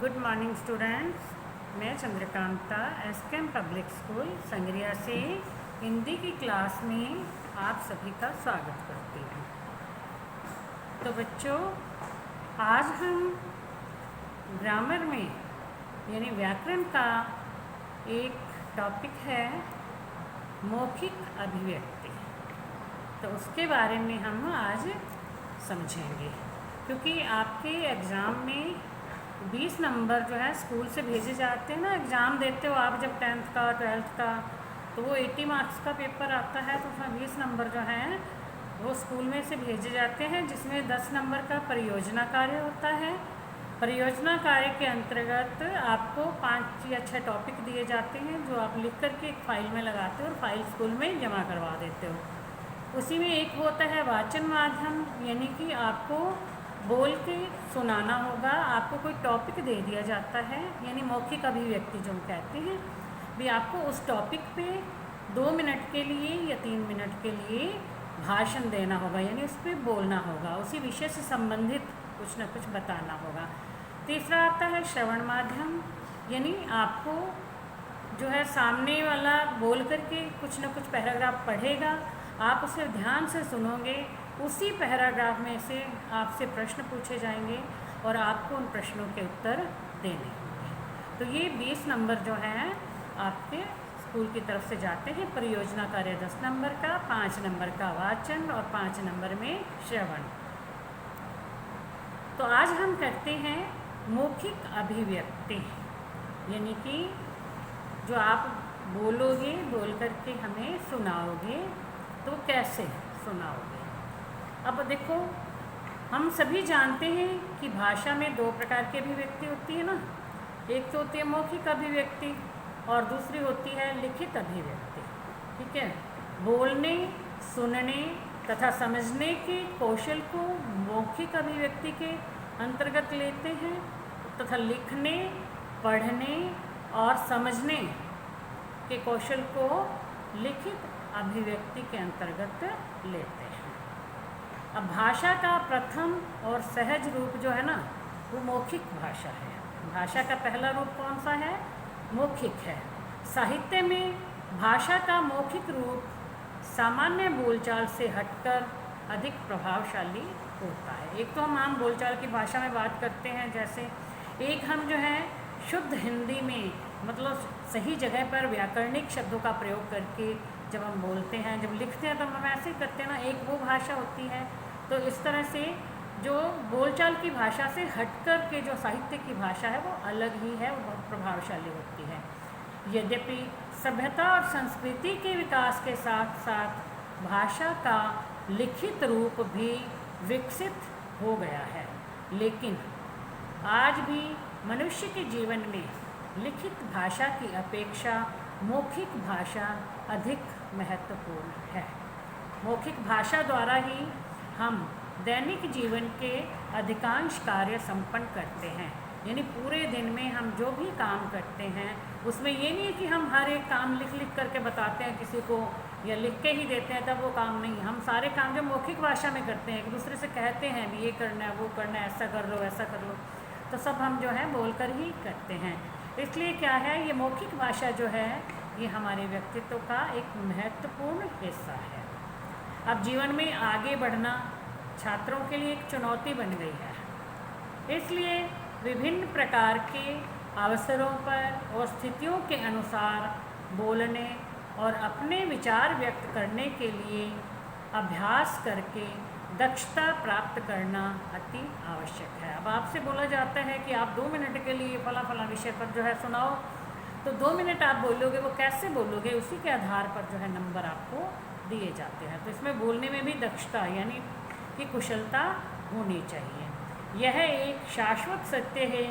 Good morning students. मैं Chandrakanta SKM public school Sangaria से हिंदी की क्लास में आप सभी का स्वागत करती हूँ। तो बच्चों, आज हम ग्रामर में यानी व्याकरण का एक टॉपिक है मौखिक अभिव्यक्ति। तो उसके बारे में हम आज समझेंगे, क्योंकि आपके एग्ज़ाम में 20 नंबर जो है स्कूल से भेजे जाते हैं ना। एग्ज़ाम देते हो आप जब 10th का 12th का, तो वो 80 मार्क्स का पेपर आता है, तो उसमें 20 नंबर जो हैं वो स्कूल में से भेजे जाते हैं, जिसमें 10 नंबर का परियोजना कार्य होता है। परियोजना कार्य के अंतर्गत आपको 5 या 6 टॉपिक दिए जाते हैं, जो आप लिख करके एक फ़ाइल में लगाते हो और फाइल स्कूल में जमा करवा देते हो। उसी में एक होता है वाचन माध्यम, यानी कि आपको बोल के सुनाना होगा। आपको कोई टॉपिक दे दिया जाता है, यानी मौखिक अभिव्यक्ति जो हम कहते हैं भी, आपको उस टॉपिक पे 2 मिनट के लिए या 3 मिनट के लिए भाषण देना होगा, यानी उस पर बोलना होगा, उसी विषय से संबंधित कुछ न कुछ बताना होगा। तीसरा आता है श्रवण माध्यम, यानी आपको जो है सामने वाला बोल करके कुछ न कुछ पैराग्राफ पढ़ेगा, आप उसे ध्यान से सुनोगे, उसी पैराग्राफ में से आपसे प्रश्न पूछे जाएंगे और आपको उन प्रश्नों के उत्तर देने होंगे। तो ये 20 नंबर जो हैं आपके स्कूल की तरफ से जाते हैं। परियोजना कार्य 10 नंबर का, 5 नंबर का वाचन और 5 नंबर में श्रवण। तो आज हम करते हैं मौखिक अभिव्यक्ति, यानी कि जो आप बोलोगे, बोल करके हमें सुनाओगे, तो कैसे सुनाओगे। अब देखो, हम सभी जानते हैं कि भाषा में 2 प्रकार की अभिव्यक्ति होती है ना। एक तो होती है मौखिक अभिव्यक्ति और दूसरी होती है लिखित अभिव्यक्ति। ठीक है, बोलने, सुनने तथा समझने के कौशल को मौखिक अभिव्यक्ति के अंतर्गत लेते हैं तथा लिखने, पढ़ने और समझने के कौशल को लिखित अभिव्यक्ति के अंतर्गत लेते हैं। अब भाषा का प्रथम और सहज रूप जो है ना, वो मौखिक भाषा है। भाषा का पहला रूप कौन सा है? मौखिक है। साहित्य में भाषा का मौखिक रूप सामान्य बोलचाल से हटकर अधिक प्रभावशाली होता है। एक तो हम आम बोलचाल की भाषा में बात करते हैं, जैसे एक हम जो है शुद्ध हिंदी में, मतलब सही जगह पर व्याकरणिक शब्दों का प्रयोग करके जब हम बोलते हैं, जब लिखते हैं तो हम ऐसे ही करते हैं ना। एक वो भाषा होती है। तो इस तरह से जो बोलचाल की भाषा से हटकर के जो साहित्य की भाषा है वो अलग ही है, वो बहुत प्रभावशाली होती है। यद्यपि सभ्यता और संस्कृति के विकास के साथ साथ भाषा का लिखित रूप भी विकसित हो गया है, लेकिन आज भी मनुष्य के जीवन में लिखित भाषा की अपेक्षा मौखिक भाषा अधिक महत्वपूर्ण है। मौखिक भाषा द्वारा ही हम दैनिक जीवन के अधिकांश कार्य संपन्न करते हैं, यानी पूरे दिन में हम जो भी काम करते हैं उसमें ये नहीं है कि हम हर एक काम लिख लिख करके बताते हैं किसी को या लिख के ही देते हैं, तब वो काम नहीं। हम सारे काम जो मौखिक भाषा में करते हैं, एक दूसरे से कहते हैं भी ये करना है, वो करना है, ऐसा कर लो, ऐसा कर लो, तो सब हम जो है बोल कर ही करते हैं। इसलिए क्या है, ये मौखिक भाषा जो है ये हमारे व्यक्तित्व का एक महत्वपूर्ण हिस्सा है। अब जीवन में आगे बढ़ना छात्रों के लिए एक चुनौती बन गई है, इसलिए विभिन्न प्रकार के अवसरों पर और स्थितियों के अनुसार बोलने और अपने विचार व्यक्त करने के लिए अभ्यास करके दक्षता प्राप्त करना अति आवश्यक है। अब आपसे बोला जाता है कि आप 2 मिनट के लिए फला फला विषय पर जो है सुनाओ, तो 2 मिनट आप बोलोगे, वो कैसे बोलोगे, उसी के आधार पर जो है नंबर आपको दिए जाते हैं। तो इसमें बोलने में भी दक्षता यानी कि कुशलता होनी चाहिए। यह एक शाश्वत सत्य है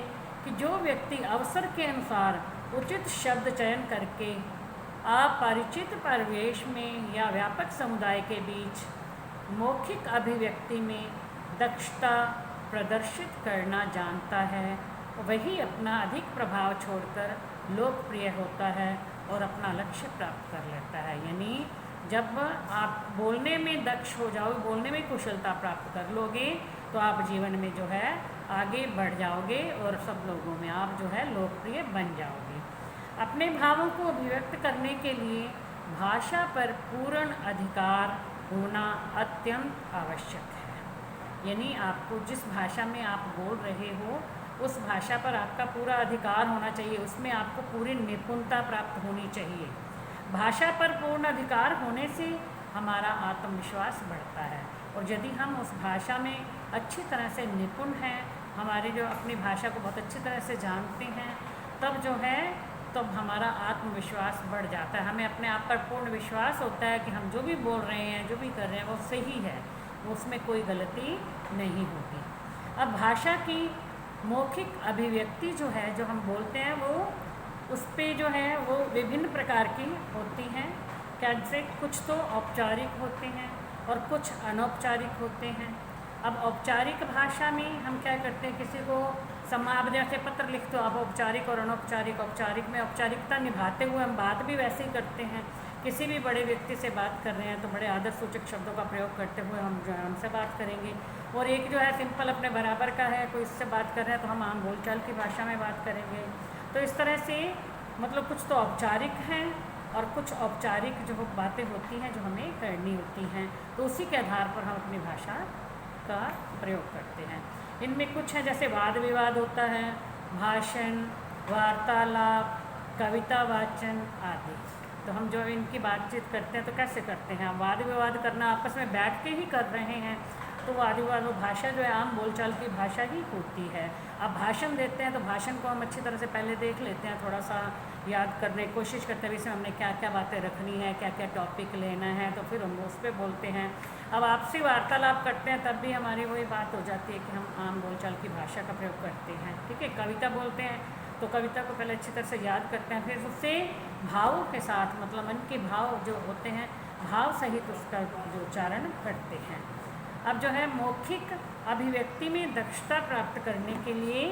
कि जो व्यक्ति अवसर के अनुसार उचित शब्द चयन करके अपरिचित परिवेश में या व्यापक समुदाय के बीच मौखिक अभिव्यक्ति में दक्षता प्रदर्शित करना जानता है, वही अपना अधिक प्रभाव छोड़कर लोकप्रिय होता है और अपना लक्ष्य प्राप्त कर लेता है। यानी जब आप बोलने में दक्ष हो जाओ, बोलने में कुशलता प्राप्त कर लोगे, तो आप जीवन में जो है आगे बढ़ जाओगे और सब लोगों में आप जो है लोकप्रिय बन जाओगे। अपने भावों को अभिव्यक्त करने के लिए भाषा पर पूर्ण अधिकार होना अत्यंत आवश्यक है। यानी आपको जिस भाषा में आप बोल रहे हो उस भाषा पर आपका पूरा अधिकार होना चाहिए, उसमें आपको पूरी निपुणता प्राप्त होनी चाहिए। भाषा पर पूर्ण अधिकार होने से हमारा आत्मविश्वास बढ़ता है, और यदि हम उस भाषा में अच्छी तरह से निपुण हैं, हमारे जो अपनी भाषा को बहुत अच्छी तरह से जानते हैं, तब जो है तब हमारा आत्मविश्वास बढ़ जाता है। हमें अपने आप पर पूर्ण विश्वास होता है कि हम जो भी बोल रहे हैं, जो भी कर रहे हैं वो सही है, उसमें कोई गलती नहीं होगी। अब भाषा की मौखिक अभिव्यक्ति जो है, जो हम बोलते हैं, वो उस पर जो है वो विभिन्न प्रकार की होती हैं। कैसे कुछ तो औपचारिक होते हैं और कुछ अनौपचारिक होते हैं। अब औपचारिक भाषा में हम क्या करते हैं, किसी को आप जैसे पत्र लिखते हो आप औपचारिक और अनौपचारिक, औपचारिक में औपचारिकता निभाते हुए हम बात भी वैसे ही करते हैं। किसी भी बड़े व्यक्ति से बात कर रहे हैं तो बड़े आदर सूचक शब्दों का प्रयोग करते हुए हम जो है उनसे बात करेंगे। और एक जो है सिंपल अपने बराबर का है, कोई इससे बात कर रहे हैं तो हम आम बोलचाल की भाषा में बात करेंगे। तो इस तरह से मतलब कुछ तो औपचारिक हैं और कुछ औपचारिक जो बातें होती हैं जो हमें करनी होती हैं, तो उसी के आधार पर हम अपनी भाषा का प्रयोग करते हैं। इनमें कुछ है जैसे वाद विवाद होता है, भाषण, वार्तालाप, कविता वाचन आदि। तो हम जो इनकी बातचीत करते हैं तो कैसे करते हैं, वाद विवाद करना आपस में बैठ के ही कर रहे हैं, तो वाद विवाद वो भाषा जो है आम बोलचाल की भाषा ही होती है। अब भाषण देते हैं तो भाषण को हम अच्छी तरह से पहले देख लेते हैं, थोड़ा सा याद करने की कोशिश करते हैं इसमें हमने क्या क्या बातें रखनी है, क्या क्या टॉपिक लेना है, तो फिर हम उस पर बोलते हैं। अब आपसी वार्तालाप करते हैं तब भी हमारी वही बात हो जाती है कि हम आम बोलचाल की भाषा का प्रयोग करते हैं। ठीक है, कविता बोलते हैं तो कविता को पहले अच्छी तरह से याद करते हैं, फिर उससे भावों के साथ मतलब मन के भाव जो होते हैं भाव सहित उसका जो उच्चारण करते हैं। अब जो है मौखिक अभिव्यक्ति में दक्षता प्राप्त करने के लिए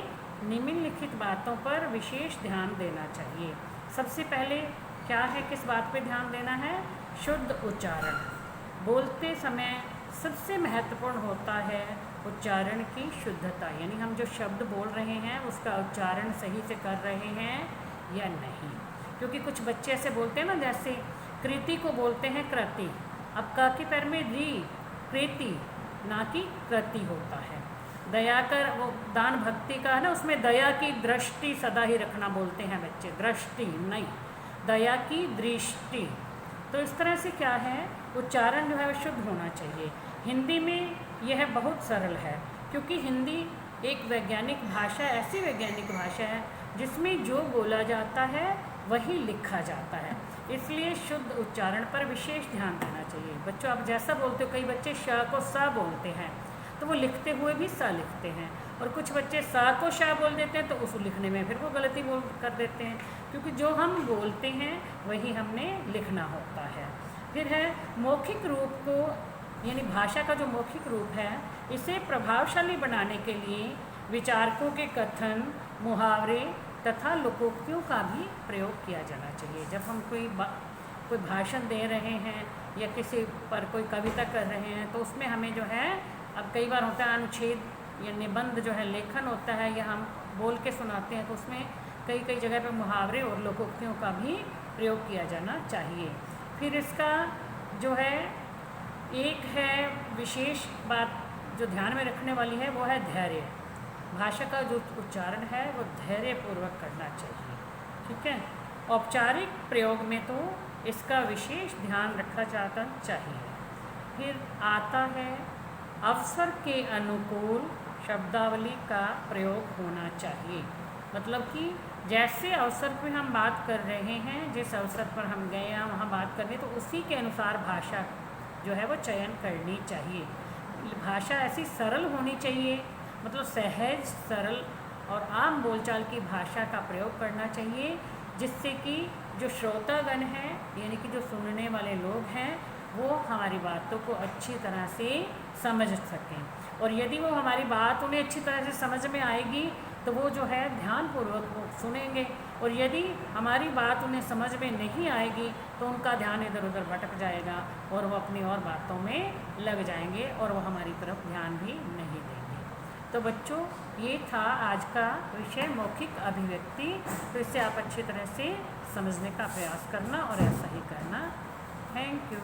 निम्नलिखित बातों पर विशेष ध्यान देना चाहिए। सबसे पहले क्या है, किस बात पे ध्यान देना है, शुद्ध उच्चारण। बोलते समय सबसे महत्वपूर्ण होता है उच्चारण की शुद्धता, यानी हम जो शब्द बोल रहे हैं उसका उच्चारण सही से कर रहे हैं या नहीं। क्योंकि कुछ बच्चे ऐसे बोलते हैं ना, जैसे कृति को बोलते हैं कृति, अब का के पैर में री, कृति ना कि कृति होता है। दया कर वो दान भक्ति का है ना, उसमें दया की दृष्टि सदा ही रखना बोलते हैं बच्चे, दृष्टि नहीं, दया की दृष्टि। तो इस तरह से क्या है, उच्चारण जो है वो शुद्ध होना चाहिए। हिंदी में यह बहुत सरल है, क्योंकि हिंदी एक वैज्ञानिक भाषा, ऐसी वैज्ञानिक भाषा है जिसमें जो बोला जाता है वही लिखा जाता है, इसलिए शुद्ध उच्चारण पर विशेष ध्यान देना चाहिए। बच्चों आप जैसा बोलते हो, कई बच्चे श को सा बोलते हैं तो वो लिखते हुए भी सा लिखते हैं, और कुछ बच्चे सा को शा बोल देते हैं तो उस लिखने में फिर वो गलती बोल कर देते हैं, क्योंकि जो हम बोलते हैं वही हमने लिखना होता है। फिर है मौखिक रूप को, यानी भाषा का जो मौखिक रूप है इसे प्रभावशाली बनाने के लिए विचारकों के कथन, मुहावरे तथा लोकोक्तियों का भी प्रयोग किया जाना चाहिए। जब हम कोई भाषण दे रहे हैं या किसी पर कोई कविता कर रहे हैं तो उसमें हमें जो है, अब कई बार होता है अनुच्छेद या निबंध जो है लेखन होता है या हम बोल के सुनाते हैं, तो उसमें कई कई जगह पे मुहावरे और लोकोक्तियों का भी प्रयोग किया जाना चाहिए। फिर इसका जो है एक है विशेष बात जो ध्यान में रखने वाली है, वो है धैर्य। भाषा का जो उच्चारण है वो धैर्यपूर्वक करना चाहिए। ठीक है, औपचारिक प्रयोग में तो इसका विशेष ध्यान रखा जाता चाहिए। फिर आता है अवसर के अनुकूल शब्दावली का प्रयोग होना चाहिए। मतलब कि जैसे अवसर पे हम बात कर रहे हैं, जिस अवसर पर हम गए हैं वहाँ बात करने, तो उसी के अनुसार भाषा जो है वो चयन करनी चाहिए। भाषा ऐसी सरल होनी चाहिए, मतलब सहज, सरल और आम बोलचाल की भाषा का प्रयोग करना चाहिए, जिससे कि जो श्रोतागण हैं यानी कि जो सुनने वाले लोग हैं वो हमारी बातों को अच्छी तरह से समझ सकें। और यदि वो हमारी बात उन्हें अच्छी तरह से समझ में आएगी तो वो जो है ध्यानपूर्वक वो सुनेंगे, और यदि हमारी बात उन्हें समझ में नहीं आएगी तो उनका ध्यान इधर उधर भटक जाएगा और वो अपनी और बातों में लग जाएंगे और वो हमारी तरफ ध्यान भी नहीं देंगे। तो बच्चों ये था आज का विषय मौखिक अभिव्यक्ति। तो इसे आप अच्छी तरह से समझने का प्रयास करना और ऐसा ही करना। Thank you.